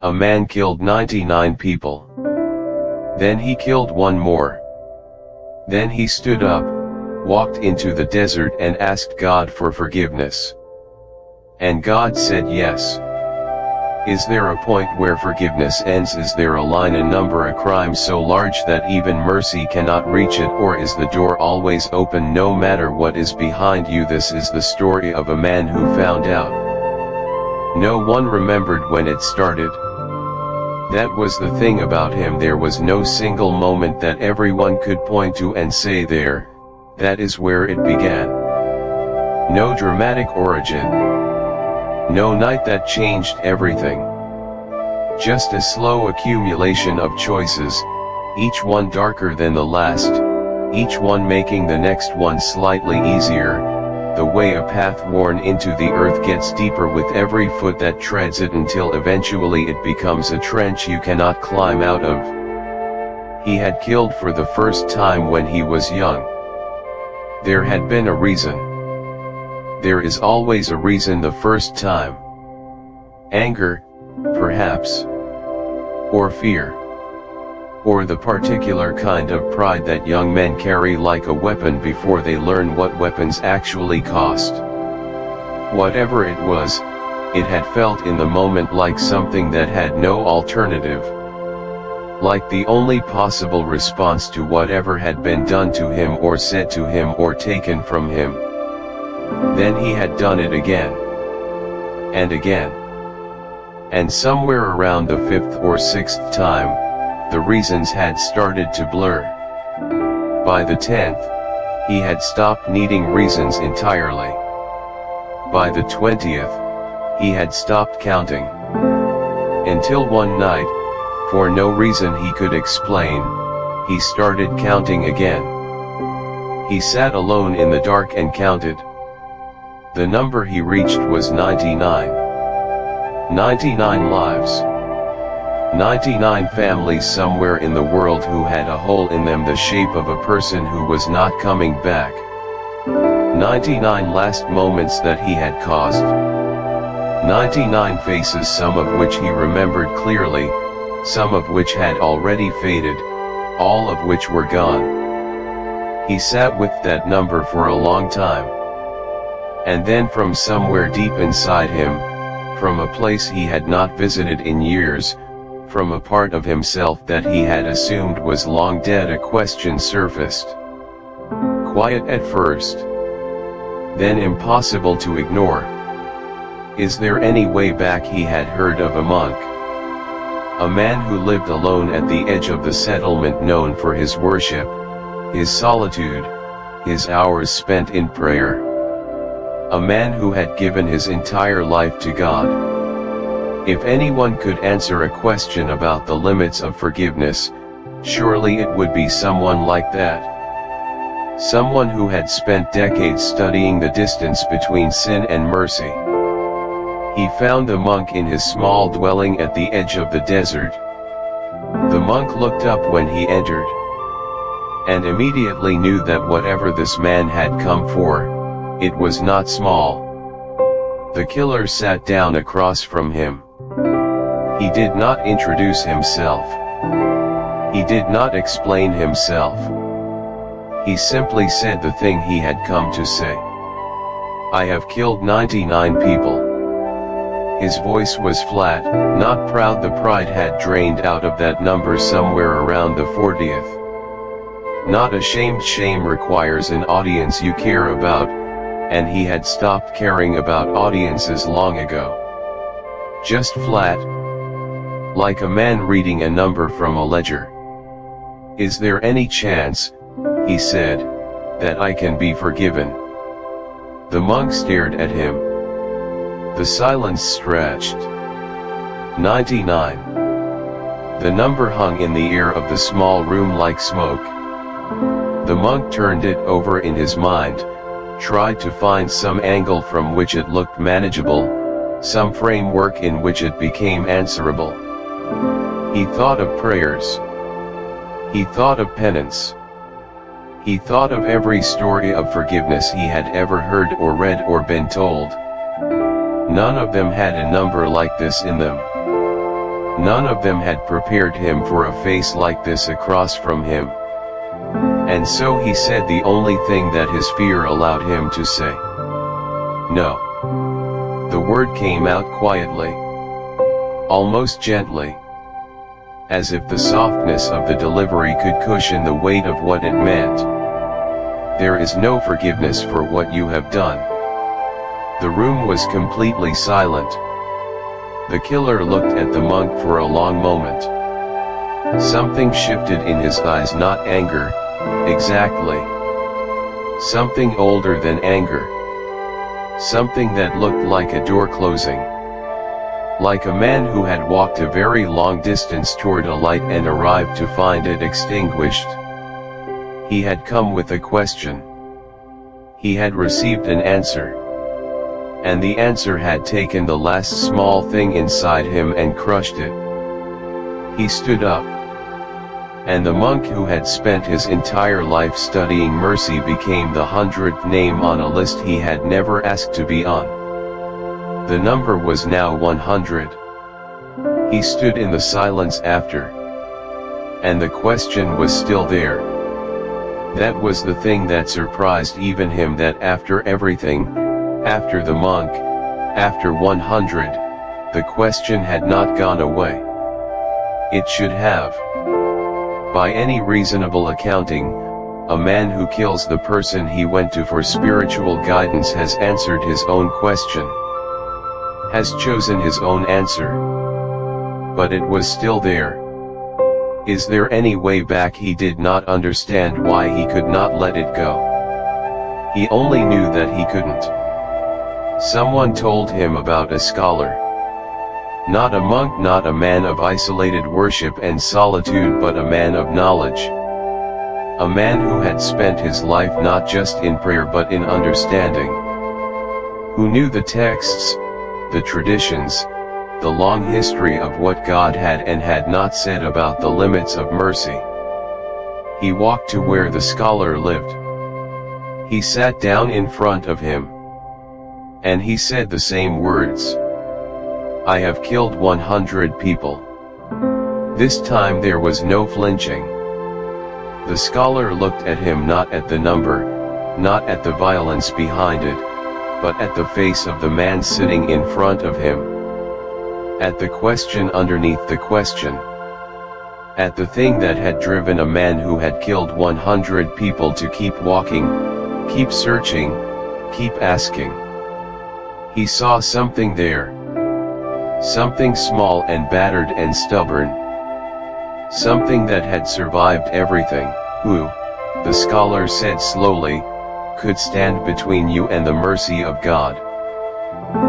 a man killed 99 people. Then he killed one more. Then he stood up, walked into the desert and asked God for forgiveness. And God said yes. Is there a point where forgiveness ends? Is there a line, a number, a crime so large that even mercy cannot reach it? Or is the door always open no matter what is behind you? This is the story of a man who found out. No one remembered when it started. That was the thing about him. There was no single moment that everyone could point to and say that is where it began. No dramatic origin. No night that changed everything. Just a slow accumulation of choices, each one darker than the last, each one making the next one slightly easier, the way a path worn into the earth gets deeper with every foot that treads it until eventually it becomes a trench you cannot climb out of. He had killed for the first time when he was young. There had been a reason. There is always a reason the first time. Anger, perhaps. Or fear. Or the particular kind of pride that young men carry like a weapon before they learn what weapons actually cost. Whatever it was, it had felt in the moment like something that had no alternative. Like the only possible response to whatever had been done to him or said to him or taken from him. Then he had done it again. And again. And somewhere around the 5th or 6th time, the reasons had started to blur. By the 10th, he had stopped needing reasons entirely. By the 20th, he had stopped counting. Until one night, for no reason he could explain, he started counting again. He sat alone in the dark and counted. The number he reached was 99. 99 lives. 99 families somewhere in the world who had a hole in them the shape of a person who was not coming back. 99 last moments that he had caused. 99 faces, some of which he remembered clearly, some of which had already faded, all of which were gone. He sat with that number for a long time. And then from somewhere deep inside him, from a place he had not visited in years, from a part of himself that he had assumed was long dead, a question surfaced. Quiet at first. Then impossible to ignore. Is there any way back? He had heard of a monk. A man who lived alone at the edge of the settlement, known for his worship, his solitude, his hours spent in prayer. A man who had given his entire life to God. If anyone could answer a question about the limits of forgiveness, surely it would be someone like that. Someone who had spent decades studying the distance between sin and mercy. He found a monk in his small dwelling at the edge of the desert. The monk looked up when he entered, and immediately knew that whatever this man had come for, it was not small. The killer sat down across from him. He did not introduce himself. He did not explain himself. He simply said the thing he had come to say. I have killed 99 people. His voice was flat, not proud. The pride had drained out of that number somewhere around the 40th. Not ashamed. Shame requires an audience you care about, and he had stopped caring about audiences long ago. Just flat. Like a man reading a number from a ledger. Is there any chance, he said, that I can be forgiven? The monk stared at him. The silence stretched. 99. The number hung in the air of the small room like smoke. The monk turned it over in his mind, tried to find some angle from which it looked manageable, some framework in which it became answerable. He thought of prayers. He thought of penance. He thought of every story of forgiveness he had ever heard or read or been told. None of them had a number like this in them. None of them had prepared him for a face like this across from him. And so he said the only thing that his fear allowed him to say. No. The word came out quietly, almost gently, as if the softness of the delivery could cushion the weight of what it meant. There is no forgiveness for what you have done. The room was completely silent. The killer looked at the monk for a long moment. Something shifted in his eyes, not anger, exactly. Something older than anger. Something that looked like a door closing. Like a man who had walked a very long distance toward a light and arrived to find it extinguished. He had come with a question. He had received an answer. And the answer had taken the last small thing inside him and crushed it. He stood up. And the monk who had spent his entire life studying mercy became the 100th name on a list he had never asked to be on. The number was now 100. He stood in the silence after. And the question was still there. That was the thing that surprised even him, that after everything, after the monk, after 100, the question had not gone away. It should have. By any reasonable accounting, a man who kills the person he went to for spiritual guidance has answered his own question, has chosen his own answer. But it was still there. Is there any way back? He did not understand why he could not let it go. He only knew that he couldn't. Someone told him about a scholar. Not a monk, not a man of isolated worship and solitude, but a man of knowledge. A man who had spent his life not just in prayer but in understanding. Who knew the texts, the traditions, the long history of what God had and had not said about the limits of mercy. He walked to where the scholar lived. He sat down in front of him. And he said the same words. I have killed 100 people. This time there was no flinching. The scholar looked at him, not at the number, not at the violence behind it, but at the face of the man sitting in front of him. At the question underneath the question. At the thing that had driven a man who had killed 100 people to keep walking, keep searching, keep asking. He saw something there. Something small and battered and stubborn. Something that had survived everything, who, the scholar said slowly, could stand between you and the mercy of God.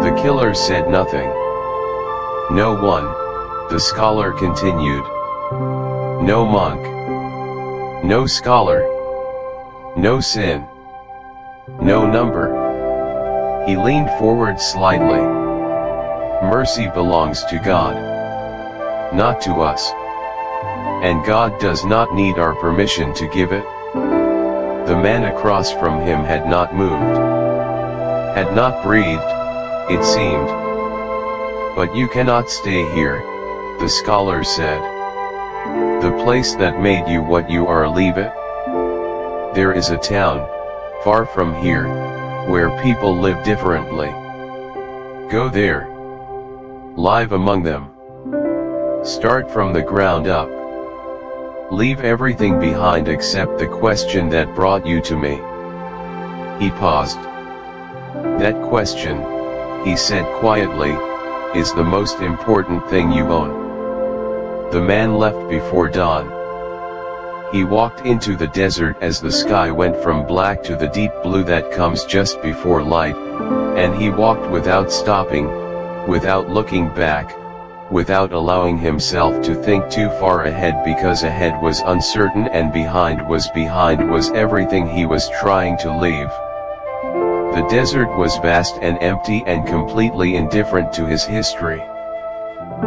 The killer said nothing. No one, the scholar continued. No monk. No scholar. No sin. No number. He leaned forward slightly. Mercy belongs to God, not to us. And God does not need our permission to give it. The man across from him had not moved, had not breathed, it seemed. But you cannot stay here, the scholar said. The place that made you what you are, leave it. There is a town, far from here, where people live differently. Go there. Live among them. Start from the ground up. Leave everything behind except the question that brought you to me. He paused. That question, he said quietly, is the most important thing you own. The man left before dawn. He walked into the desert as the sky went from black to the deep blue that comes just before light, and he walked without stopping, without looking back, without allowing himself to think too far ahead, because ahead was uncertain and behind was everything he was trying to leave. The desert was vast and empty and completely indifferent to his history.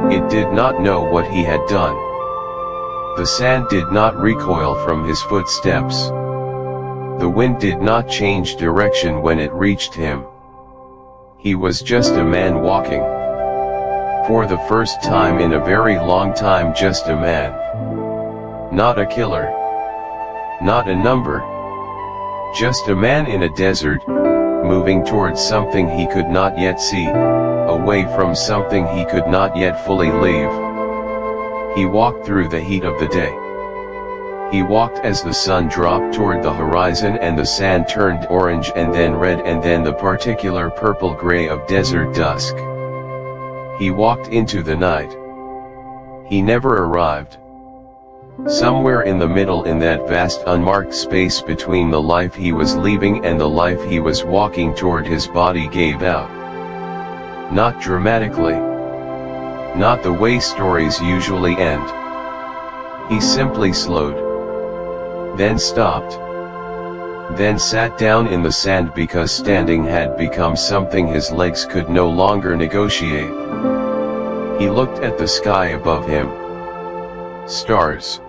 It did not know what he had done. The sand did not recoil from his footsteps. The wind did not change direction when it reached him. He was just a man walking. For the first time in a very long time, just a man. Not a killer. Not a number. Just a man in a desert, moving towards something he could not yet see, away from something he could not yet fully leave. He walked through the heat of the day. He walked as the sun dropped toward the horizon and the sand turned orange and then red and then the particular purple-gray of desert dusk. He walked into the night. He never arrived. Somewhere in the middle, in that vast unmarked space between the life he was leaving and the life he was walking toward, his body gave out. Not dramatically. Not the way stories usually end. He simply slowed. Then stopped. Then sat down in the sand because standing had become something his legs could no longer negotiate. He looked at the sky above him. Stars.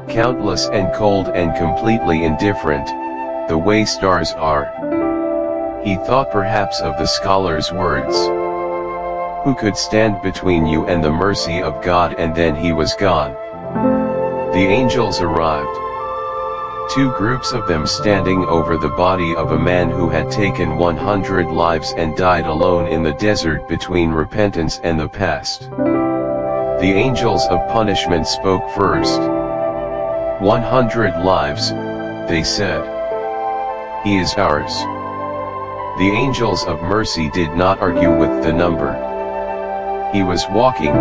Countless and cold and completely indifferent, the way stars are. He thought perhaps of the scholar's words. Who could stand between you and the mercy of God? And then he was gone. The angels arrived. 2 groups of them standing over the body of a man who had taken 100 lives and died alone in the desert between repentance and the past. The angels of punishment spoke first. 100 lives, they said. He is ours. The angels of mercy did not argue with the number. He was walking,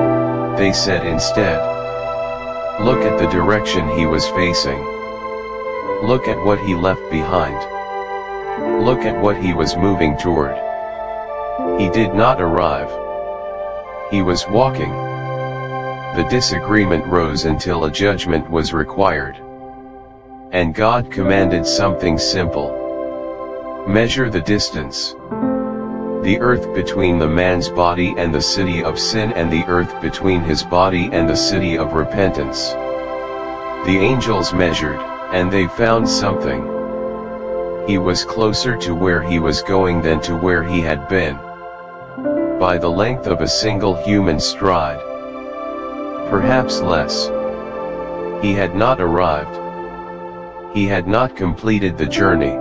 they said instead. Look at the direction he was facing. Look at what he left behind. Look at what he was moving toward. He did not arrive. He was walking. The disagreement rose until a judgment was required. And God commanded something simple. Measure the distance. The earth between the man's body and the city of sin, and the earth between his body and the city of repentance. The angels measured, and they found something. He was closer to where he was going than to where he had been. By the length of a single human stride. Perhaps less. He had not arrived. He had not completed the journey.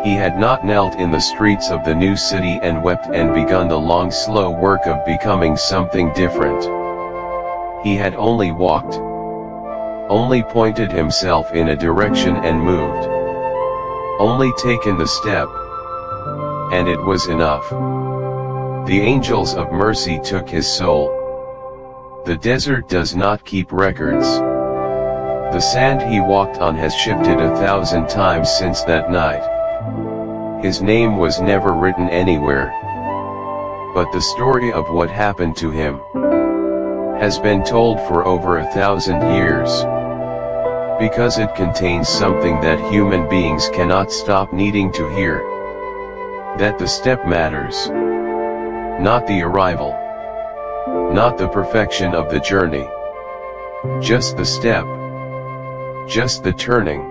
He had not knelt in the streets of the new city and wept and begun the long slow work of becoming something different. He had only walked. Only pointed himself in a direction and moved. Only taken the step. And it was enough. The angels of mercy took his soul. The desert does not keep records. The sand he walked on has shifted 1,000 times since that night. His name was never written anywhere. But the story of what happened to him has been told for over 1,000 years. Because it contains something that human beings cannot stop needing to hear. That the step matters. Not the arrival. Not the perfection of the journey. Just the step. Just the turning.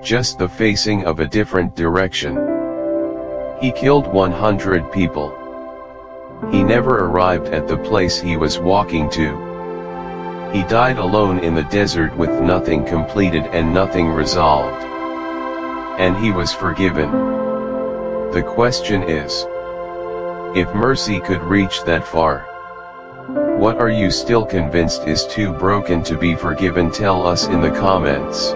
Just the facing of a different direction. He killed 100 people. He never arrived at the place he was walking to. He died alone in the desert with nothing completed and nothing resolved. And he was forgiven. The question is, if mercy could reach that far, what are you still convinced is too broken to be forgiven? Tell us in the comments.